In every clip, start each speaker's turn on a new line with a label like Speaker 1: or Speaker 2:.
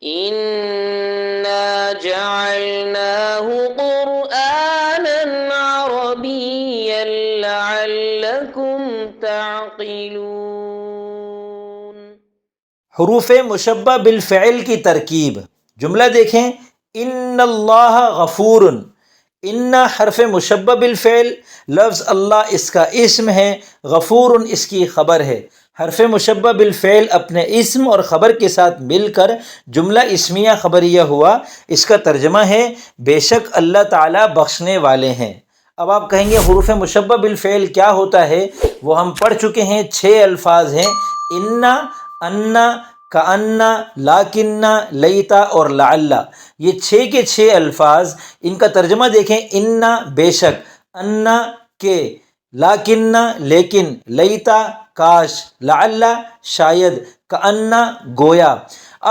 Speaker 1: إنا جعلناه قرآنا عربيا لعلكم تعقلون۔
Speaker 2: حروف مشبہ بالفعل کی ترکیب، جملہ دیکھیں، ان اللہ غفور، ان حرف مشبہ بالفعل، لفظ اللہ اس کا اسم ہے، غفور اس کی خبر ہے۔ حرف مشبہ بالفعل اپنے اسم اور خبر کے ساتھ مل کر جملہ اسمیہ خبریہ ہوا۔ اس کا ترجمہ ہے بے شک اللہ تعالیٰ بخشنے والے ہیں۔ اب آپ کہیں گے حروف مشبہ بالفعل کیا ہوتا ہے؟ وہ ہم پڑھ چکے ہیں، 6 الفاظ ہیں، انا، انا، کانا، لاکنہ، لیتا اور لعل۔ یہ 6 کے 6 الفاظ، ان کا ترجمہ دیکھیں، انا بے شک، انا کے، لاکنہ لیکن، لیتا کاش، لعل شاید، کانا گویا۔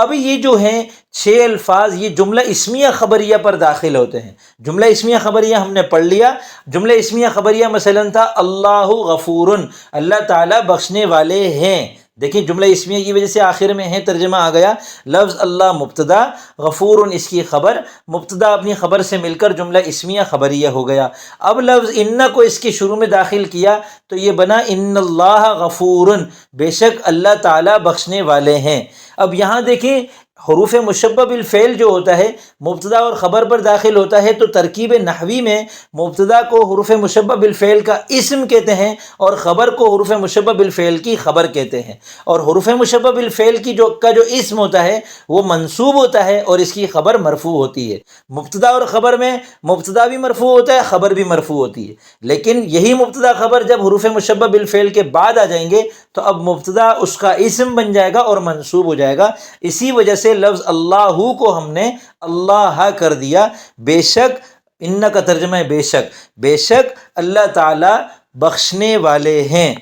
Speaker 2: اب یہ جو ہیں 6 الفاظ، یہ جملہ اسمیہ خبریہ پر داخل ہوتے ہیں۔ جملہ اسمیہ خبریہ ہم نے پڑھ لیا۔ جملہ اسمیہ خبریہ مثلا تھا اللہ غفور، اللہ تعالیٰ بخشنے والے ہیں۔ دیکھیں جملہ اسمیہ کی وجہ سے آخر میں ہے، ترجمہ آ گیا، لفظ اللہ مبتدا، غفور اس کی خبر، مبتدا اپنی خبر سے مل کر جملہ اسمیہ خبریہ ہو گیا۔ اب لفظ ان کو اس کے شروع میں داخل کیا تو یہ بنا ان اللہ غفور، بے شک اللہ تعالیٰ بخشنے والے ہیں۔ اب یہاں دیکھیں حروف مشبہ بالفعل جو ہوتا ہے مبتدا اور خبر پر داخل ہوتا ہے، تو ترکیب نحوی میں مبتدا کو حروف مشبہ بالفعل کا اسم کہتے ہیں اور خبر کو حروف مشبہ بالفعل کی خبر کہتے ہیں۔ اور حروف مشبہ بالفعل کی جو اسم ہوتا ہے وہ منصوب ہوتا ہے اور اس کی خبر مرفوع ہوتی ہے۔ مبتدا اور خبر میں مبتدا بھی مرفوع ہوتا ہے، خبر بھی مرفوع ہوتی ہے، لیکن یہی مبتدا خبر جب حروف مشبہ بالفعل کے بعد آ جائیں گے تو اب مبتدا اس کا اسم بن جائے گا اور منصوب ہو جائے گا۔ اسی وجہ سے لفظ اللہ کو ہم نے اللہ کر دیا۔ بے شک، ان کا ترجمہ ہے بے شک، بے شک اللہ تعالیٰ بخشنے والے ہیں۔